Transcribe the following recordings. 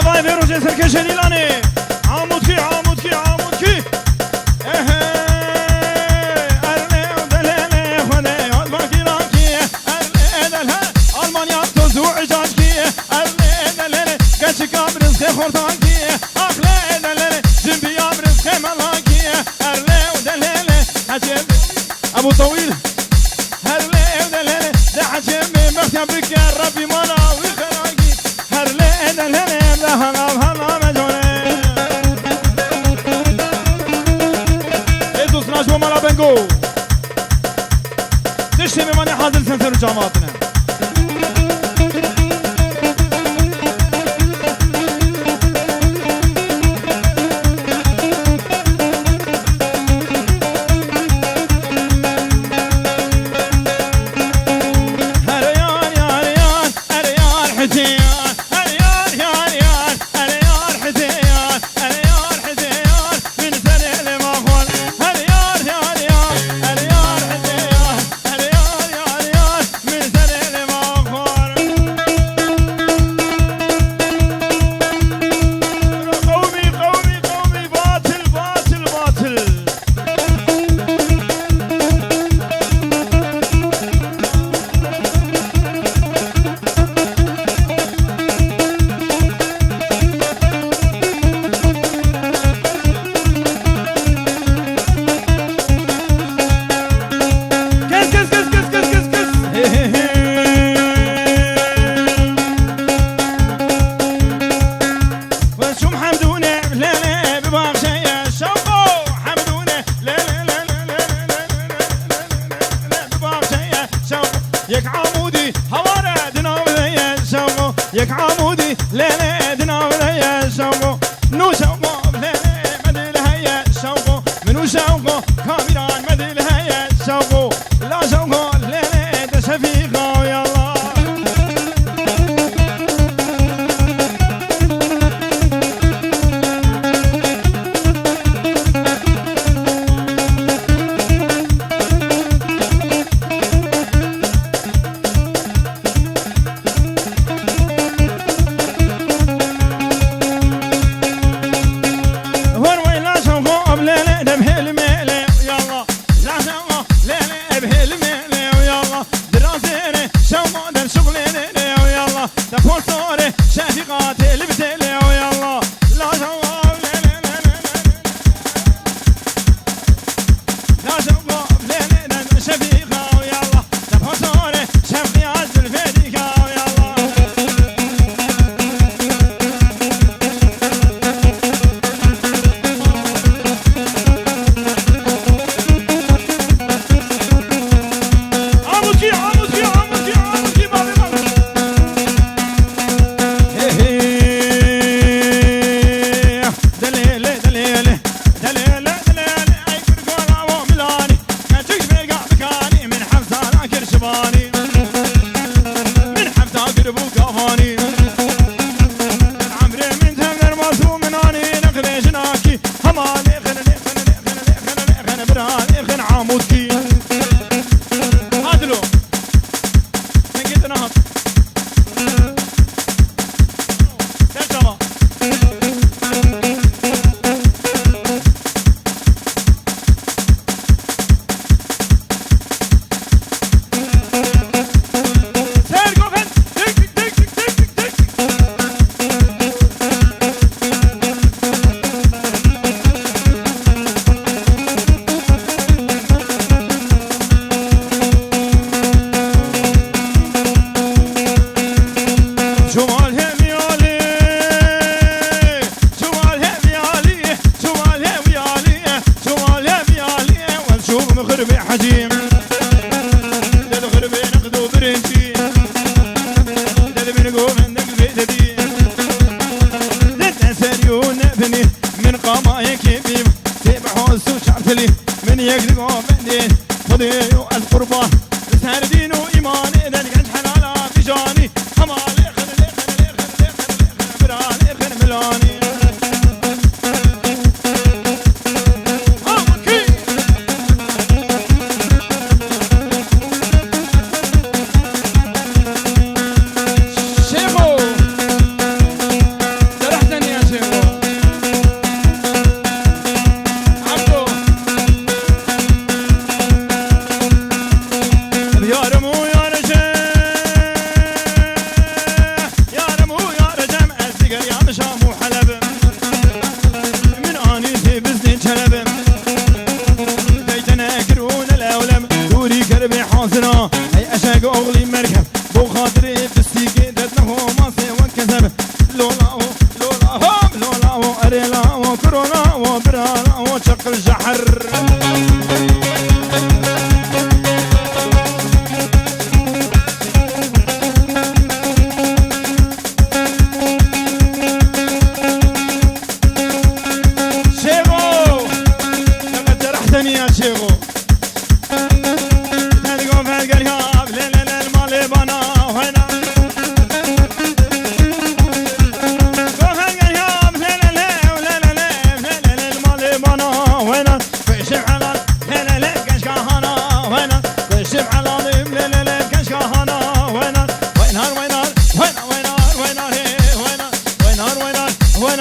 باي بيرو جسر كشليلاني عمود كي عمود كي عمود كي ألمانيا تزوع جاكي أرلي كشك أبرز خورتانكي أخلي دللي جنبي أبرز ملاكي أرلي ودللي حجم أبو طويل هرلي ودللي ده حجم مختم بك يا ربي مالا وخراكي هرلي دللي ده هلا مجوني إدوس ناجو مالا بنجو تشتمي ماني حاضر سنسر جامعتنا يك عمودي هوارا دنا ويا شوقو يك عمودي ليلة دنا ويا شوقو نو شوقو ليلة مدل هيا شوقو منو شوقو كاميران مدل هيا شوقو لا شوقو ليلة تشفيقو يلا تفوتوري شفيقاتي اللي بتلي ويلا لا جواب لا جواب ليلة شفيقة ويلا تفوتوري شفيقات الفديقة ويلا عمودي عمودي عمودي عمودي بابي بابي غربي حجيم للغربي نقدو برنتي للبنقو من نقل بيتدي للتسريون نبني من قمايك بيب سيبحو سوشعتلي من يقلقو بندين خذيو القربة بسهر دينو إيماني دنقل حلالا بجاني همالي خلي براني خن ملاني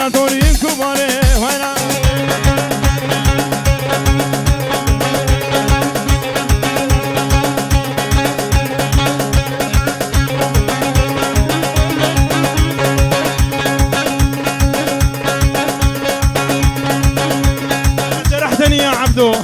وين تورين كباري وين جرحتني يا عبدو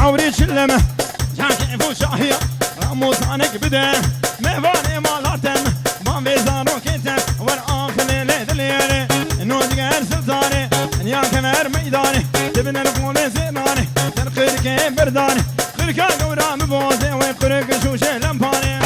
عوري شلمه جاكي فوشاهية راموس عنك بدا مهواني مالاتم ما بيزارو كيتم والآخر ليلة ليلة نودي غير سلطاني يا كمر ميداني تبنى القول زيناني ترقيك برداني خلقا قورا مبوزي ويقرق شوشي لمباني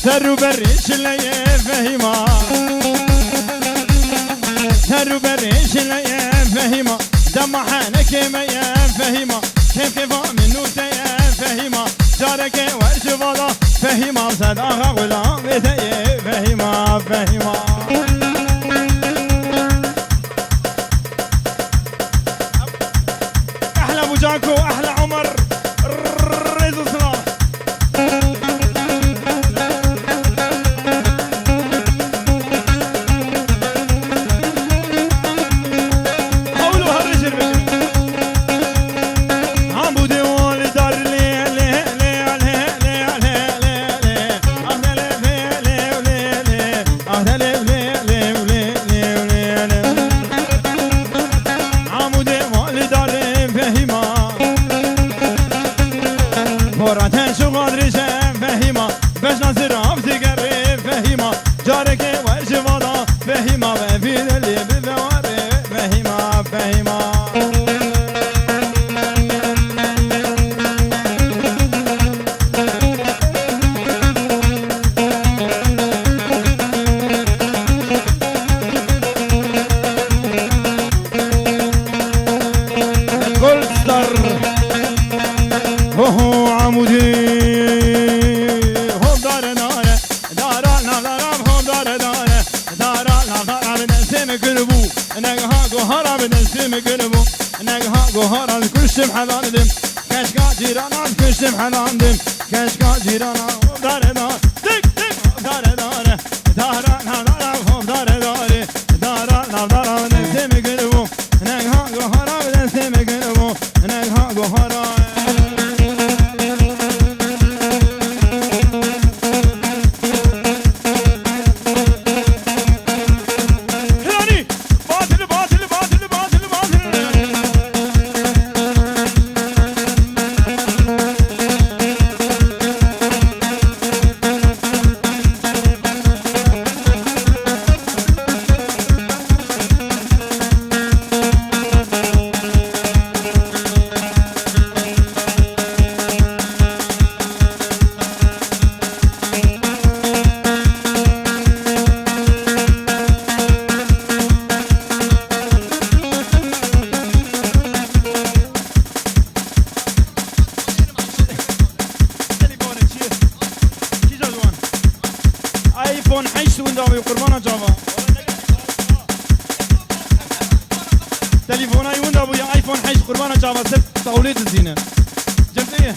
سرو بريش لي فهيما سرو بريش لي فهيما دم حالك ما يا فهيما كيف منو يا فهيما جارك ورش ولا فهيما صداقة ولا بيتي فهيما فهيما احلى ابو جاكو احلى عمر رزق صلاح قلبو نقها قهارا كشم حلاندم كشكا جيرانا كشم حلاندم كشكا جيرانا دار دار دك دك دار دار دارا دارا خوب دار دار دارا دارا نسم قلبو نقها قهارا نسم قلبو نقها قهارا ايفون 8 ونداوي قربانا جافا تليفون اي ونداوي ايفون 8 قربانا جافا ست توليد الزينه جمعيه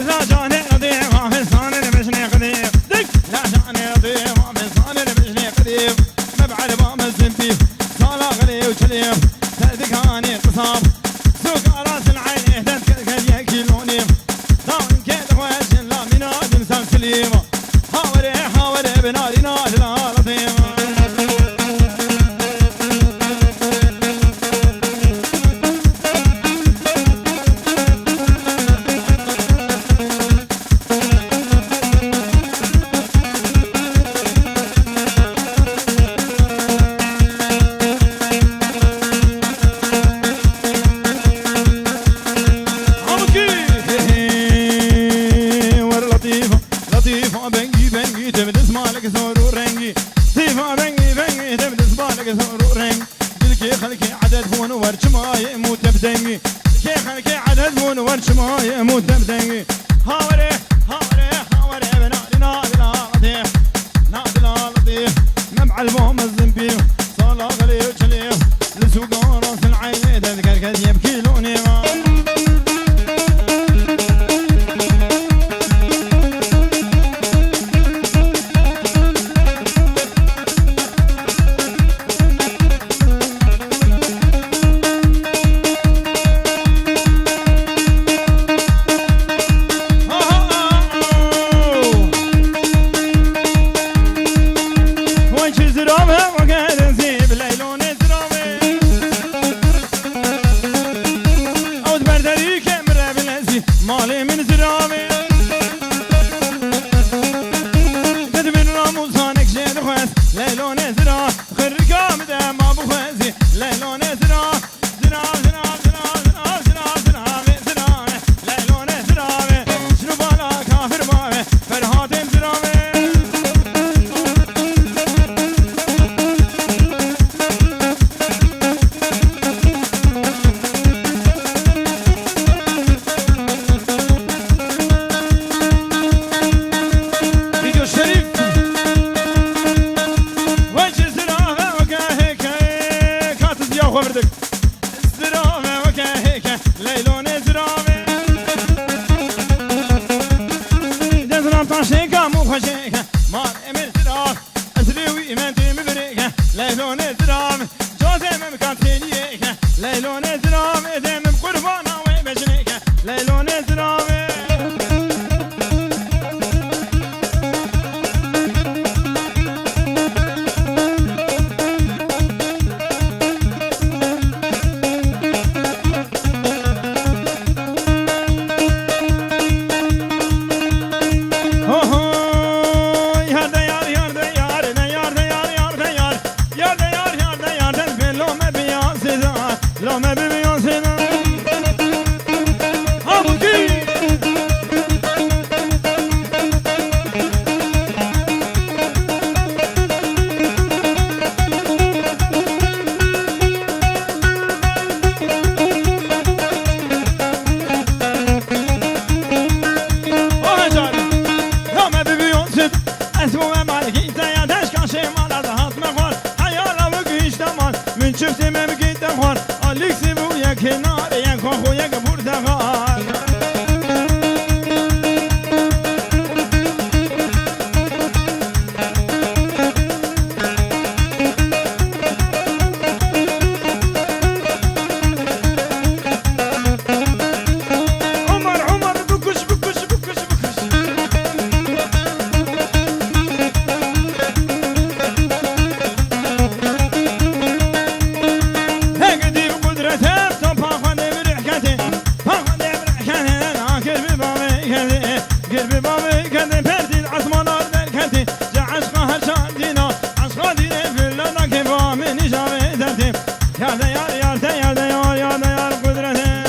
لا جاني قديم ما في صانع مشني قديم دك لا جاني قديم ما في صانع مشني قديم مبعد ما مزنبي صالا غلي وشليم تدك هاني قصاب سوق راس العين اهدت كل كيلوني حاوري بناري نار العظيم لطيفة بنجي تبدس مالك ثور ورنجي لطيفة بنجي تبدس مالك ثور ورنجي دلكي خلكي عدد فون ورش ما يموت بدنجي كي خلكي عدد فون ورش ما يموت بدنجي حاوري بنادي نادي لطيف نادي لطيف مبع المهم الزنبي صالا غلي وشليف لسوق راس العين تذكر كذ يبكي لوني مالي من زرامي تدمن راموزانك جين خوز ليلون زرا خرقام ده ما بخوزي ليلون زرا زرا زرا زرا زرا زرا زرا زرا ليلون زرامي شنو بالا كافر مامي فرهاتم زرامي خبردك زرامة وكهيكة ليلون زرامة دزرام طاشيكة مو خشيكة مار امل زرام اسريوي منتي مبريكة ليلون زرامة جوزي ممكان تخيليكة ليلون زرامة ديم بقربانا ويبجنيكة ليلون زرامة لو ما بيبيان سنة دير ببابي كذا فردي عصمانار دركتي جا عشقها شادينا عشقها ديني في اللنا كيفا مني جابي درتي يا ديار يا ديار ديار يا ديار قدرتي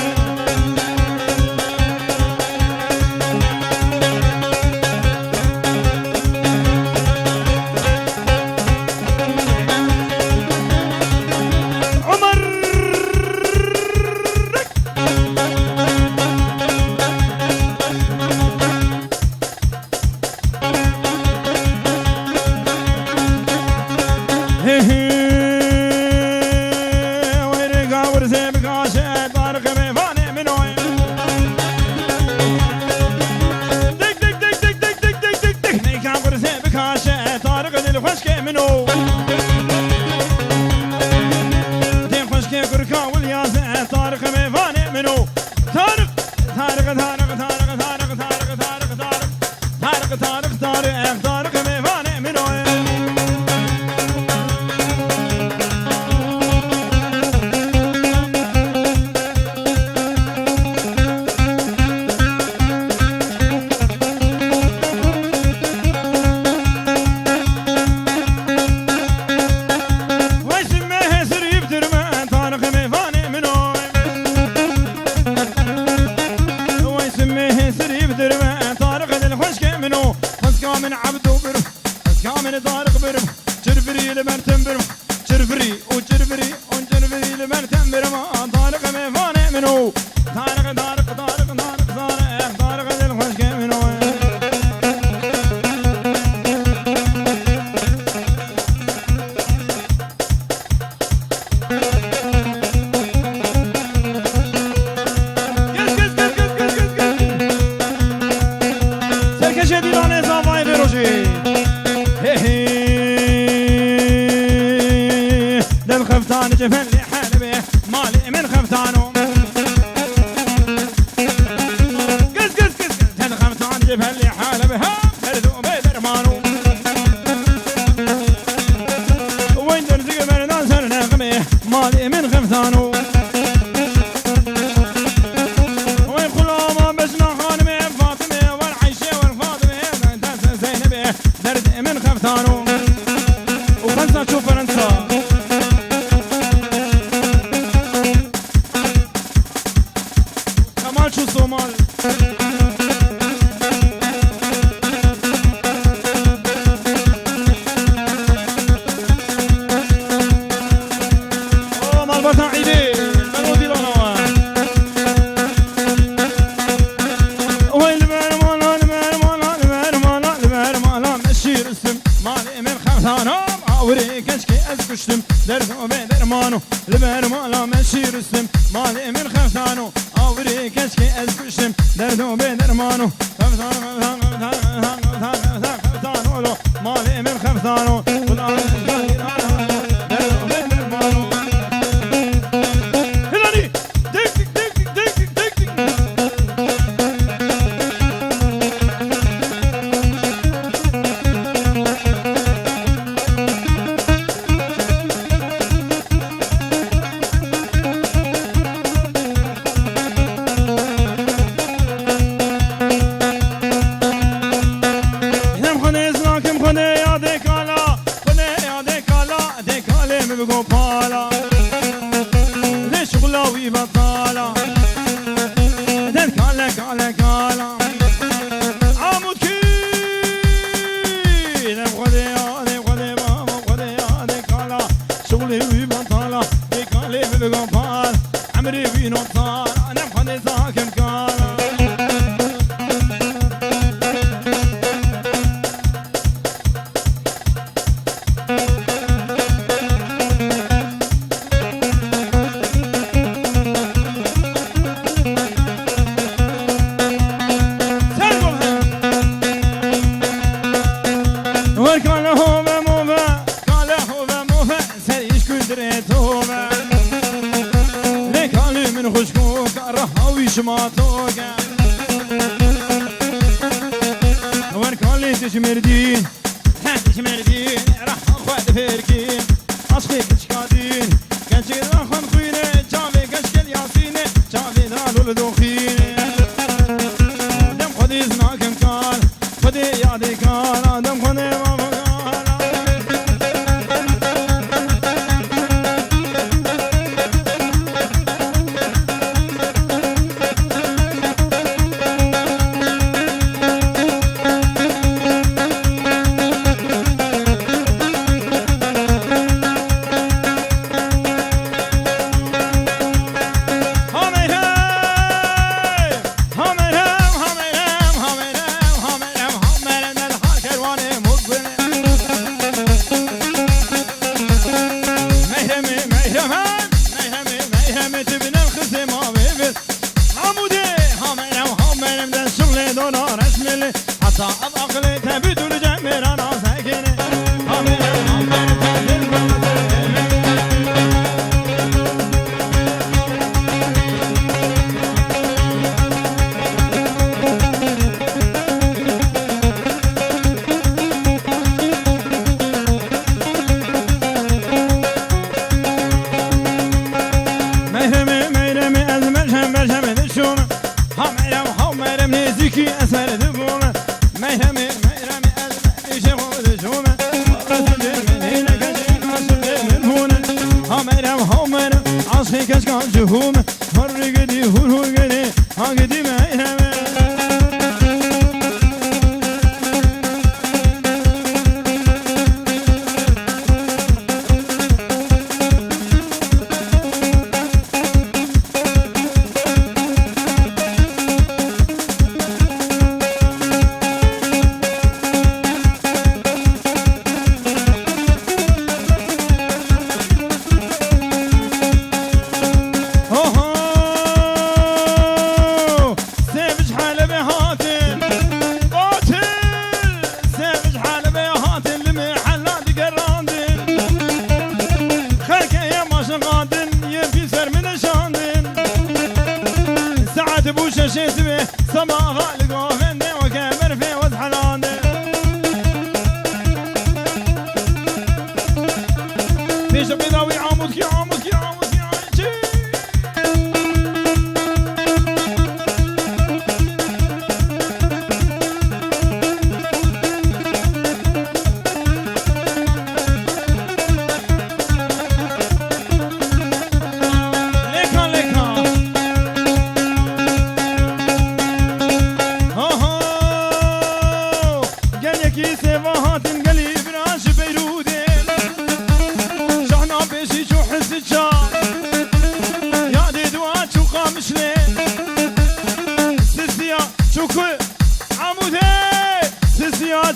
من عبدو برم كامل طارق برم جرفري لمرتم برم جرفري وجرفري وجرفري لمرتم برم طارق مفاني منو طارق طارق طارق طارق طارق طارق للخشك منو جفن لي حلبي مالي من خفتانو قز قز قز قز خفتان جفن لي حلبي ها بردو بيدرمانو وين درزق بردان سر نغمي مالي من خفتانو وين خلاما بسنا خانمي فاطمي والعيشة والفاطمي زينبي درد من خفتانو وفرنسا تشوف فرنسا شو الصومال اوه مال بطن عيدي منودي لونوا وين المرمانا المرمانا المرمانا المرمانا مشير اسم مالي من خمسانو عوري كشكي ازكشتم درسو بدرمانو المرمانا مشير اسم مالي من خمسانو عوري كشكي ازكشتم دردو بدرمانو خمسانو خمسانو مالي من خمسانو بقوبالا ليش غلاوي بطالا دل كالا كالا كالا عمود كي دل خدي بابا خدي دل كالا شغلي بطالا دل كالي بقوبالا عمري بينو طالا انا خدي ساكن كالا شماتوكا وركولي تشمردين تشمردين راح اخوات فيركين عشقي كشكادين كنشي راخن خويني جافي كشكل ياسيني جافي دالو لدوخيني دم خدي زناكم كار صعب عقلي تبي دول جميل انا ساكنه عمير تهدل أسهل ذبومة ميرمي أزمني شغل ذجومة رسل من هنا كجين عشق من هنا هميرم عصخي كشكال جهومة فرقدي هرقدي هاقدي ميرمي صباح القوفندي وكامر في وزحلاندي في شبيضاوي عاموس كي عاموس كي عاموس كي عايشي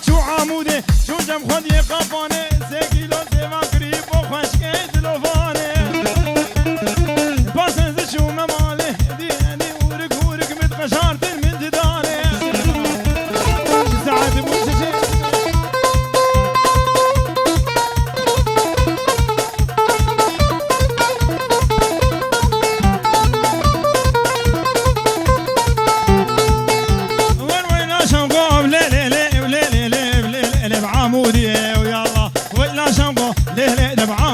شو عمودي شو جم خدي قفاني سكيلو سيما قريب وخشكي دلوفاني باسن شو ممالي ديني ورك متقشارت من جداني ساعات بوششي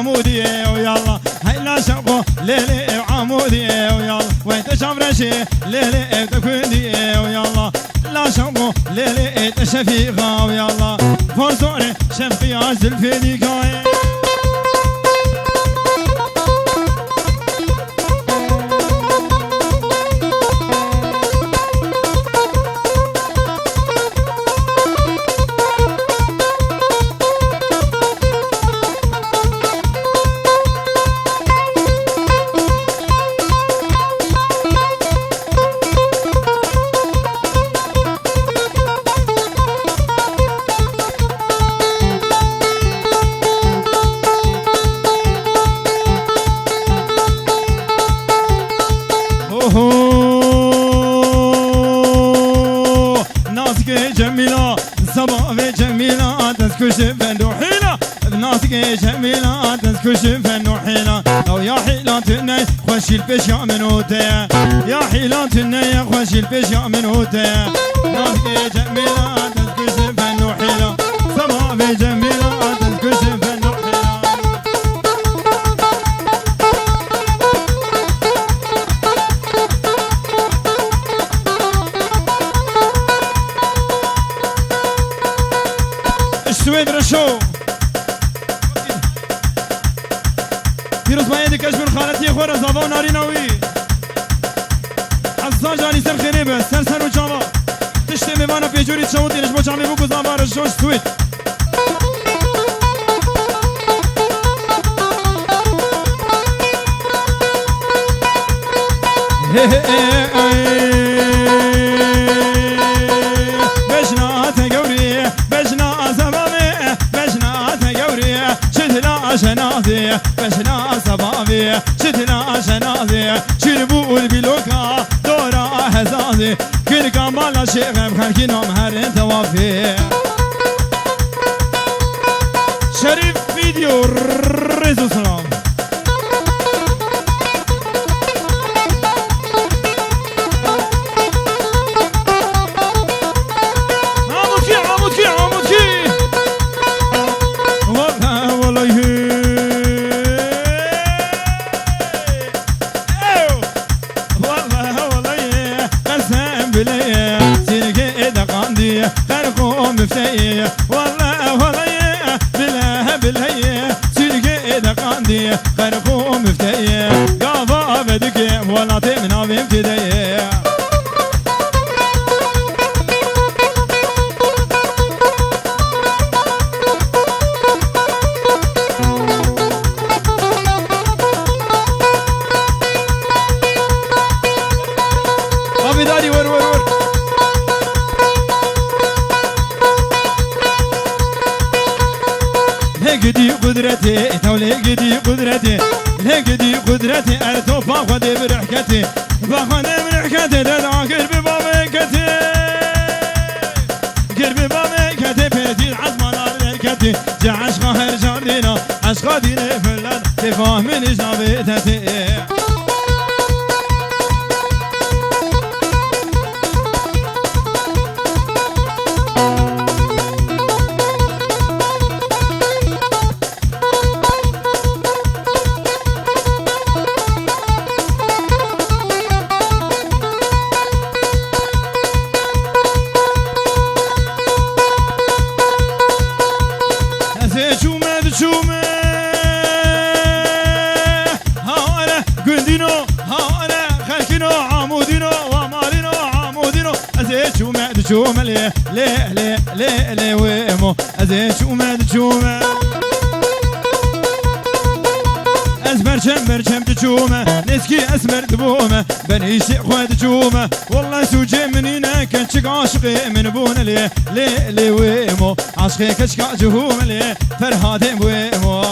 عمودي ويلا هيلا شقو ليلي وعمودي ويلا وين تشمرشي ليلي تكويدي ويلا لا شقو ليلي تشفيقه ويلا فرزوري شفقي زلفي ديكاي ناسك جميلة صباح جميلة تسكش فندوحيلة ناسك جميلة تسكش فندوحيلة أو يا حيلاتني خوشي البشا من هوتي يا حيلاتني خوشي البشا من هوتي ناسك جميلة تسكش فندوحيلة صباح جميلة تسكش فندوحيلة السويد رشو فيروز بايدي كشمر خالتي اخوة رزافا وناري ناوي عزا جاني سر خيري بس سر وجاوا تشتي ميوانا بيجوري تشاوتي نشبو جامي بوكو زافا رشو السويد بجنا تقوري بجنا زبابي بجنا تقوري شدنا شنازي بجنا صبابي شدنا شنازي شربوا البلوكا دورا هزازي كل بالا شيخ خلقي نوم هرين توافي شريف فيديو ريزو سلام خلقهم بفتيه والله والله بالله بالهيه سلقي اذا قاندي خلقهم بفتيه قافا بدك ولا تمنا بمتديه قافي داري ور ور ور لقدي قدرتي تولي قدي قدرتي لقدي قدرتي ارتو باخذ برحكتي باخذ برحكتي تذاكر ببابكتي قرب بابكتي بيتي العظمه نار لكتي جا عشقا هرجان دينا عشقا ديني فلان تفهمني جابتتي شوم ليه ليه ليه ليه ليه ويمو ازين شوم شوم اسمر شمر شم تشومه نسكي اسمر دبومه بنيشي خواد تشومه والله سوجي منينا كنشق عاشقي من بون ليه ليه ليه ويمو عاشقي كشكا جهوم ليه فرهادي ويمو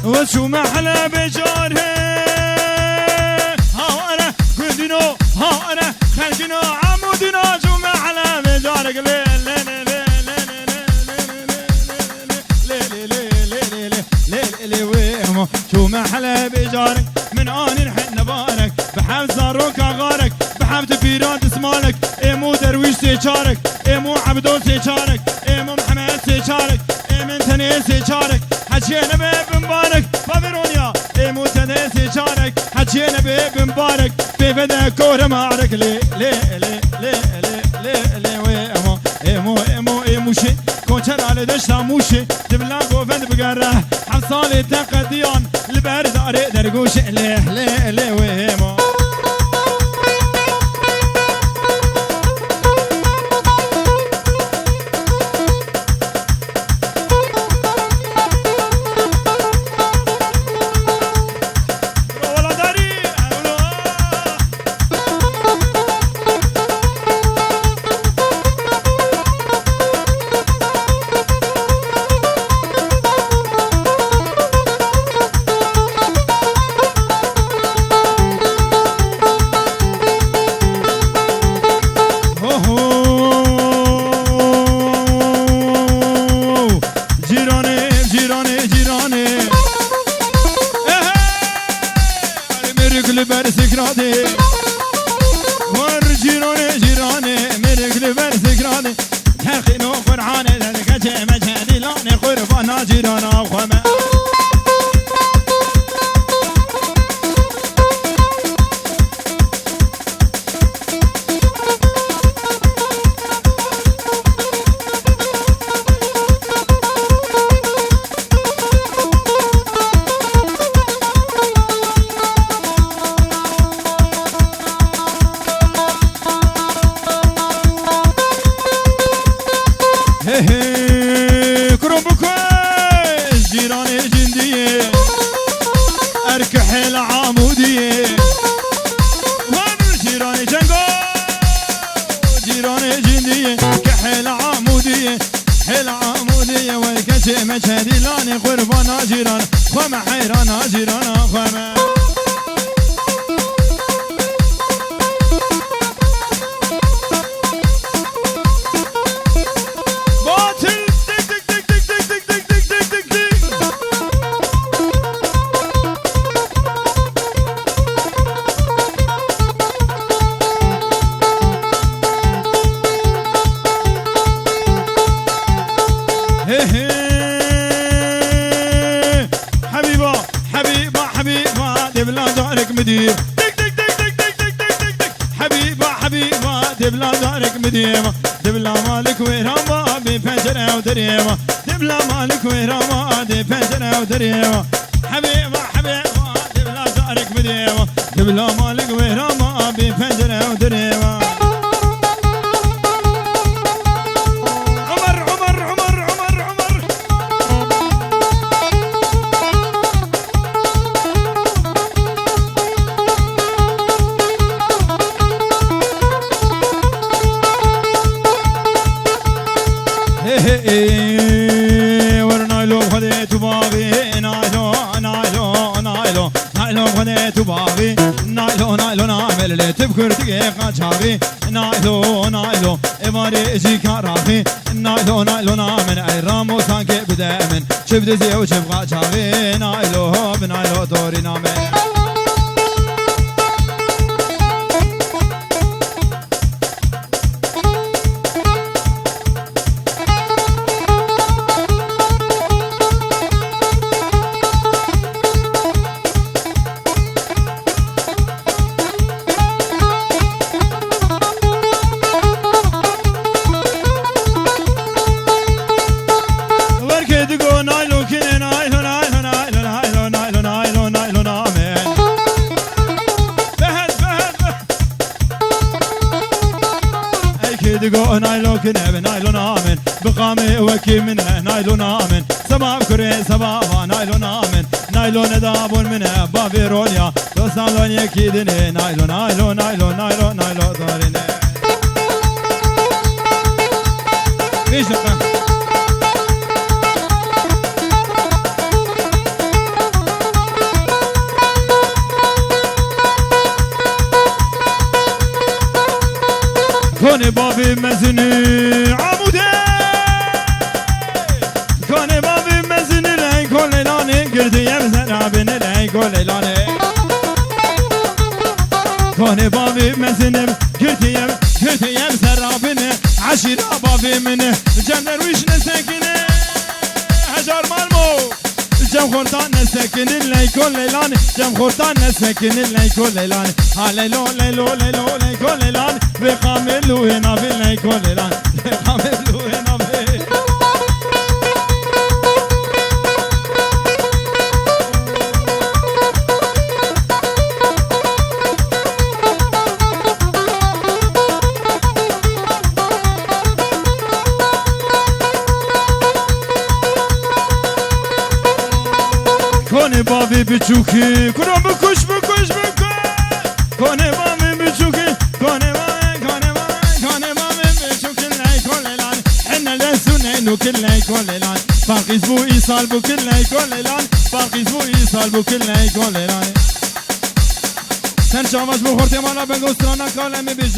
وشو محلى بجاره ها انا قدينو ها انا خلقينو عمودينو شو محلى بجارك ليه ليه ليه ليه ليه ليه ويمو شو محلى بجارك من اني نحن بارك بحب زاروك غارك بحب تبيرات اسمالك ايمو درويش سيشارك ايمو عبدو سيشارك ايمو محمد سيشارك ايمن تني سيشارك حجينا بيب مبارك بابيرونيا ايمو تني سيشارك حجينا بيب مبارك بيفدا كوره معرك ليه ليه ليه ليه ليه ليه ويمو ايمو ايمو ايمو شي كونشر على دشتا موشي دبلا قوفند بقره حصالي تقديان البرد اري درقوش ليه ليه ليه ويمو جاني قربان جيران خم حيران جيران خم حبيبة حبيبة حبيبة دبلا دارك مدير دك دك دك دك دك دك دك دك حبيبة حبيبة دبلا دارك مدير دبلا مالك ويرامة بفجرة ودريمة دبلا مالك ويرامة بفجرة ودريمة حبيبة حبيبة دبلا دارك مدير دبلا مالك ويرامة بفجرة ودريمة ورنايلو خديت باغي نايلو نايلو نايلو نايلو خديت باغي نايلو نايلو نعمل اللي تبكر دقيقة شاغي نايلو نايلو إماري إجي كراخي نايلو نايلو نعمل أي رامو سانكي بدأمن شبد زي وشبغا شاغي نايلو بنايلو دوري نعمل دقو نايلو كنب نايلو نامن بقامي وكي منه نايلو نامن سباب كري سبابا نايلو نامن نايلو ندابون منه بابي روليا دوسالون يكيدني نايلو نايلو نايلو نايلو نايلو داريني بيشقه كوني بابي مزني عمودي كوني بابي مزني لي كل لاني قردي يمزن عبني لي كل لاني كوني بابي مزني قردي يمزن عبني عشيرة بابي منه جندر ويش نسكني هجار مالمو جم خورتان نسكن اللي كل ليلان جم خورتان نسكن اللي كل ليلان هاليلو ليلو ليلو لي كل ليلان بقاملو هنا في اللي كل ليلان بقاملو هنا في كوني بابي بچوكي كرو بكش بكش بكش كوني بابي بچوكي كوني بابي بچوكي لاي كوليلان حنا لسنين وكل لاي كوليلان باقي اسبوع يصال بكل لاي كوليلان باقي اسبوع يصال بكل لاي كوليلان سن شامش بخورتي مالا بنگوسترانا كالمي بيج